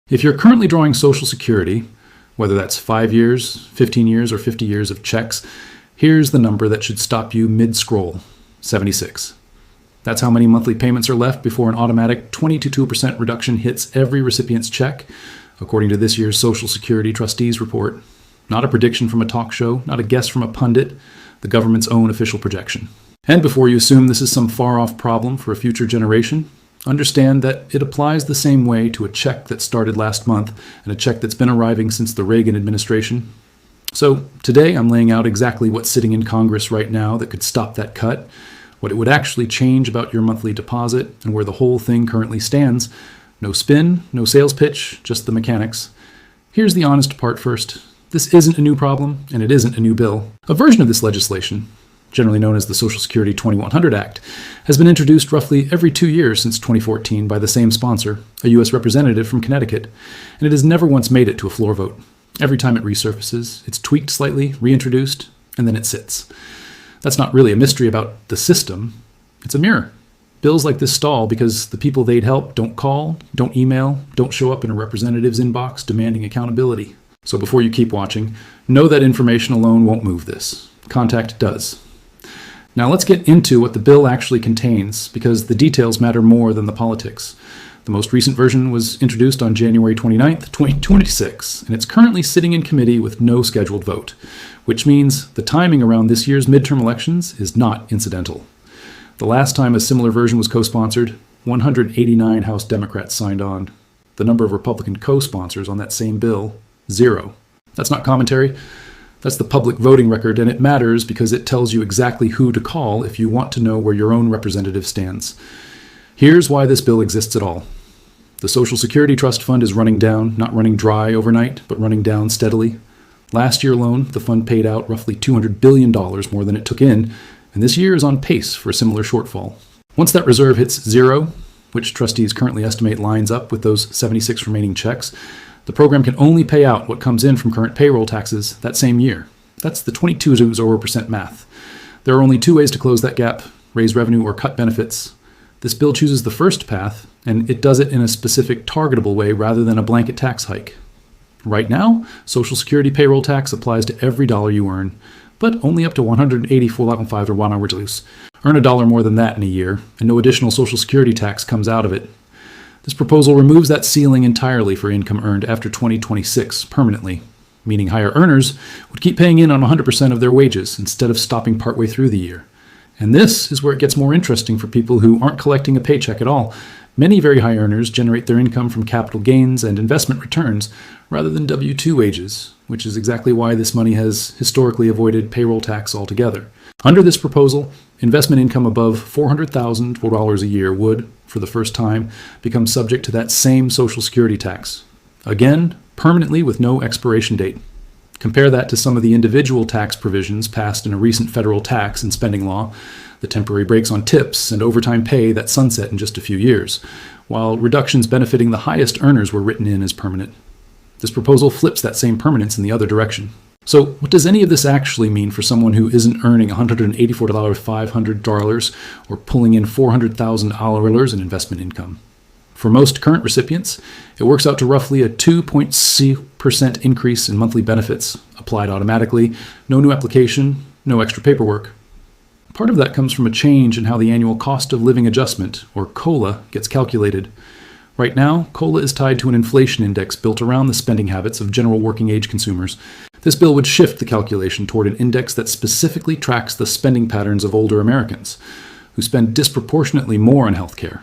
If you're currently drawing Social Security, whether that's 5 years, 15 years, or 50 years of checks, here's the number that should stop you mid-scroll: 76. That's how many monthly payments are left before an automatic 22% reduction hits every recipient's check, according to this year's Social Security Trustees Report. Not a prediction from a talk show, not a guess from a pundit, the government's own official projection. And before you assume this is some far-off problem for a future generation, understand that it applies the same way to a check that started last month and a check that's been arriving since the Reagan administration. So today I'm laying out exactly what's sitting in Congress right now that could stop that cut, what it would actually change about your monthly deposit, and where the whole thing currently stands. No spin, no sales pitch, just the mechanics. Here's the honest part first. This isn't a new problem, and it isn't a new bill. A version of this legislation, generally known as the Social Security 2100 Act, has been introduced roughly every 2 years since 2014 by the same sponsor, a U.S. representative from Connecticut, and it has never once made it to a floor vote. Every time it resurfaces, it's tweaked slightly, reintroduced, and then it sits. That's not really a mystery about the system. It's a mirror. Bills like this stall because the people they'd help don't call, don't email, don't show up in a representative's inbox demanding accountability. So before you keep watching, know that information alone won't move this. Contact does. Now let's get into what the bill actually contains, because the details matter more than the politics. The most recent version was introduced on January 29th, 2026, and it's currently sitting in committee with no scheduled vote, which means the timing around this year's midterm elections is not incidental. The last time a similar version was co-sponsored, 189 House Democrats signed on. The number of Republican co-sponsors on that same bill, 0. That's not commentary. That's the public voting record, and it matters because it tells you exactly who to call if you want to know where your own representative stands. Here's why this bill exists at all. The Social Security Trust Fund is running down, not running dry overnight, but running down steadily. Last year alone, the fund paid out roughly $200 billion more than it took in, and this year is on pace for a similar shortfall. Once that reserve hits 0, which trustees currently estimate lines up with those 76 remaining checks, the program can only pay out what comes in from current payroll taxes that same year. That's the 22% math. There are only 2 ways to close that gap: raise revenue or cut benefits. This bill chooses the first path, and it does it in a specific targetable way rather than a blanket tax hike. Right now, Social Security payroll tax applies to every dollar you earn, but only up to $184.05 or 1 hour loose. Earn $1 more than that in a year, and no additional Social Security tax comes out of it. This proposal removes that ceiling entirely for income earned after 2026 permanently, meaning higher earners would keep paying in on 100% of their wages instead of stopping partway through the year. And this is where it gets more interesting for people who aren't collecting a paycheck at all. Many very high earners generate their income from capital gains and investment returns rather than W-2 wages, which is exactly why this money has historically avoided payroll tax altogether. Under this proposal, investment income above $400,000 a year would, for the first time, become subject to that same Social Security tax. Again, permanently with no expiration date. Compare that to some of the individual tax provisions passed in a recent federal tax and spending law, the temporary breaks on tips and overtime pay that sunset in just a few years, while reductions benefiting the highest earners were written in as permanent. This proposal flips that same permanence in the other direction. So what does any of this actually mean for someone who isn't earning $184,500 or pulling in $400,000 in investment income? For most current recipients, it works out to roughly a 2.6% increase in monthly benefits, applied automatically, no new application, no extra paperwork. Part of that comes from a change in how the annual cost of living adjustment, or COLA, gets calculated. Right now, COLA is tied to an inflation index built around the spending habits of general working age consumers. This bill would shift the calculation toward an index that specifically tracks the spending patterns of older Americans, who spend disproportionately more on healthcare,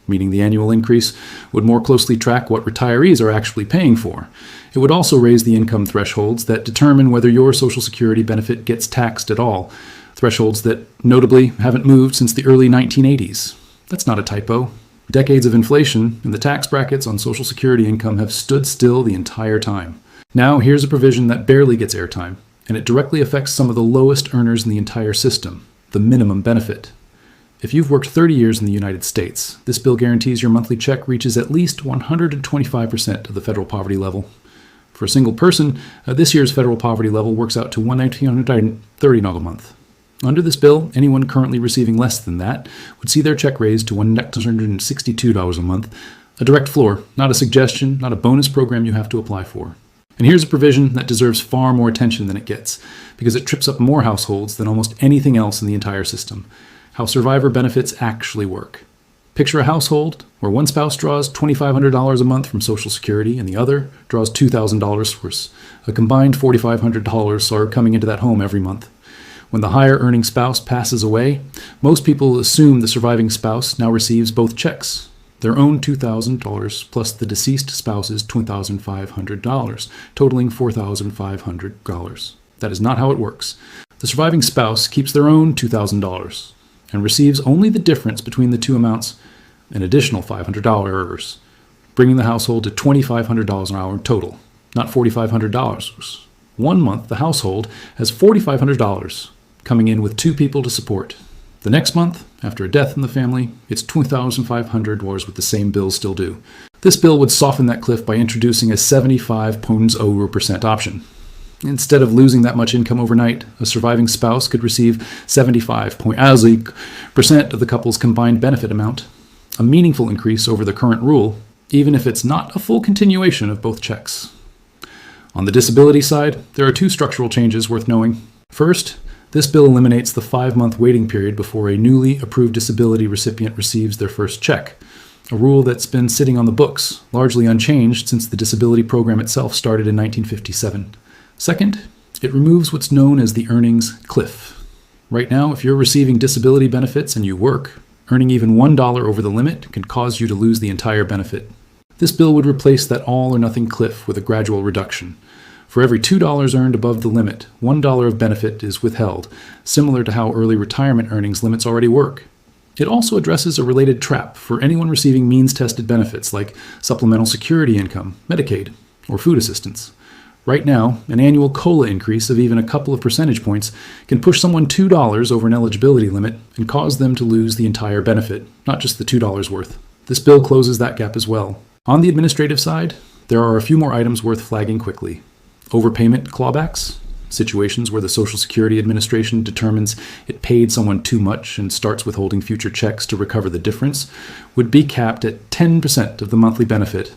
meaning the annual increase would more closely track what retirees are actually paying for. It would also raise the income thresholds that determine whether your Social Security benefit gets taxed at all, thresholds that notably haven't moved since the early 1980s. That's not a typo. Decades of inflation and the tax brackets on Social Security income have stood still the entire time. Now here's a provision that barely gets airtime, and it directly affects some of the lowest earners in the entire system, the minimum benefit. If you've worked 30 years in the United States, this bill guarantees your monthly check reaches at least 125% of the federal poverty level. For a single person, this year's federal poverty level works out to $1,930 a month. Under this bill, anyone currently receiving less than that would see their check raised to $162 a month, A direct floor, not a suggestion, not a bonus program you have to apply for. And here's a provision that deserves far more attention than it gets, because it trips up more households than almost anything else in the entire system: how survivor benefits actually work. Picture a household where one spouse draws $2,500 a month from Social Security and the other draws $2,000 for a combined $4,500 are coming into that home every month. When the higher earning spouse passes away, most people assume the surviving spouse now receives both checks, their own $2,000 plus the deceased spouse's $2,500, totaling $4,500. That is not how it works. The surviving spouse keeps their own $2,000 and receives only the difference between the two amounts, an additional $500, bringing the household to $2,500 an hour in total, not $4,500. 1 month, the household has $4,500 coming in with 2 people to support. The next month, after a death in the family, it's $2,500 with the same bills still due. This bill would soften that cliff by introducing a 75.0% option. Instead of losing that much income overnight, a surviving spouse could receive 75.0% of the couple's combined benefit amount, a meaningful increase over the current rule, even if it's not a full continuation of both checks. On the disability side, there are 2 structural changes worth knowing. First, this bill eliminates the 5-month waiting period before a newly approved disability recipient receives their first check, a rule that's been sitting on the books, largely unchanged since the disability program itself started in 1957. Second, it removes what's known as the earnings cliff. Right now, if you're receiving disability benefits and you work, earning even $1 over the limit can cause you to lose the entire benefit. This bill would replace that all-or-nothing cliff with a gradual reduction. For every $2 earned above the limit, $1 of benefit is withheld, similar to how early retirement earnings limits already work. It also addresses a related trap for anyone receiving means-tested benefits like supplemental security income, Medicaid, or food assistance. Right now, an annual COLA increase of even a couple of percentage points can push someone $2 over an eligibility limit and cause them to lose the entire benefit, not just the $2 worth. This bill closes that gap as well. On the administrative side, there are a few more items worth flagging quickly. Overpayment clawbacks, situations where the Social Security Administration determines it paid someone too much and starts withholding future checks to recover the difference, would be capped at 10% of the monthly benefit.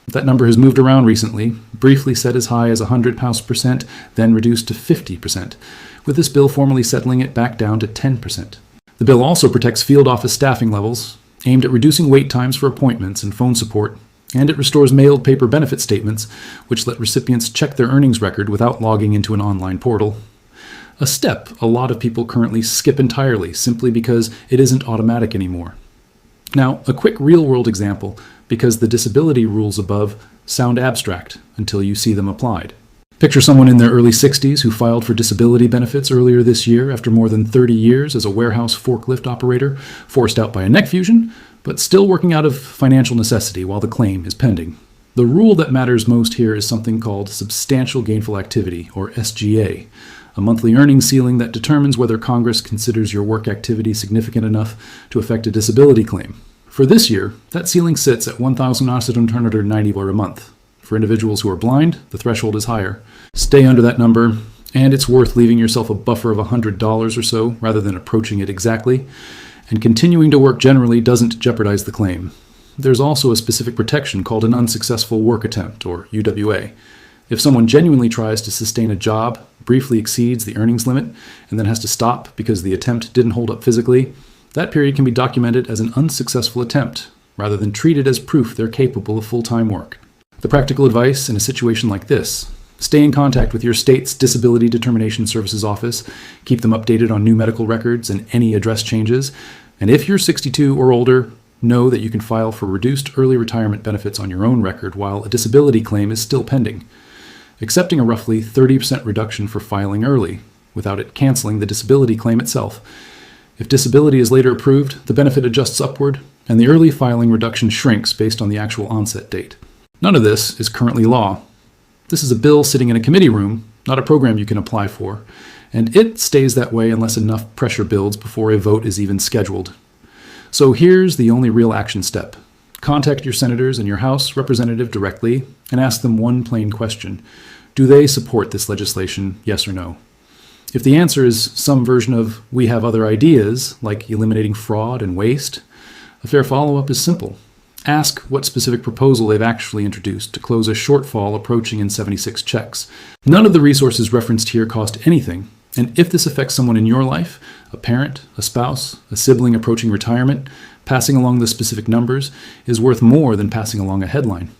That number has moved around recently, briefly set as high as 100%, then reduced to 50%, with this bill formally settling it back down to 10%. The bill also protects field office staffing levels, aimed at reducing wait times for appointments and phone support, and it restores mailed paper benefit statements, which let recipients check their earnings record without logging into an online portal. A step a lot of people currently skip entirely, simply because it isn't automatic anymore. Now, a quick real-world example, because the disability rules above sound abstract until you see them applied. Picture someone in their early 60s who filed for disability benefits earlier this year after more than 30 years as a warehouse forklift operator, forced out by a neck fusion, but still working out of financial necessity while the claim is pending. The rule that matters most here is something called substantial gainful activity, or SGA, a monthly earnings ceiling that determines whether Congress considers your work activity significant enough to affect a disability claim. For this year, that ceiling sits at $1,990 a month. For individuals who are blind, the threshold is higher. Stay under that number, and it's worth leaving yourself a buffer of $100 or so rather than approaching it exactly. And continuing to work generally doesn't jeopardize the claim. There's also a specific protection called an unsuccessful work attempt, or UWA. If someone genuinely tries to sustain a job, briefly exceeds the earnings limit, and then has to stop because the attempt didn't hold up physically, that period can be documented as an unsuccessful attempt, rather than treated as proof they're capable of full-time work. The practical advice in a situation like this: stay in contact with your state's Disability Determination Services office, keep them updated on new medical records and any address changes, and if you're 62 or older, know that you can file for reduced early retirement benefits on your own record while a disability claim is still pending, accepting a roughly 30% reduction for filing early, without it canceling the disability claim itself. If disability is later approved, the benefit adjusts upward, and the early filing reduction shrinks based on the actual onset date. None of this is currently law. This is a bill sitting in a committee room, not a program you can apply for, and it stays that way unless enough pressure builds before a vote is even scheduled. So here's the only real action step. Contact your senators and your House representative directly and ask them one plain question. Do they support this legislation, yes or no? If the answer is some version of "we have other ideas," like eliminating fraud and waste, a fair follow-up is simple. Ask what specific proposal they've actually introduced to close a shortfall approaching in 76 checks. None of the resources referenced here cost anything, and if this affects someone in your life, a parent, a spouse, a sibling approaching retirement, passing along the specific numbers is worth more than passing along a headline.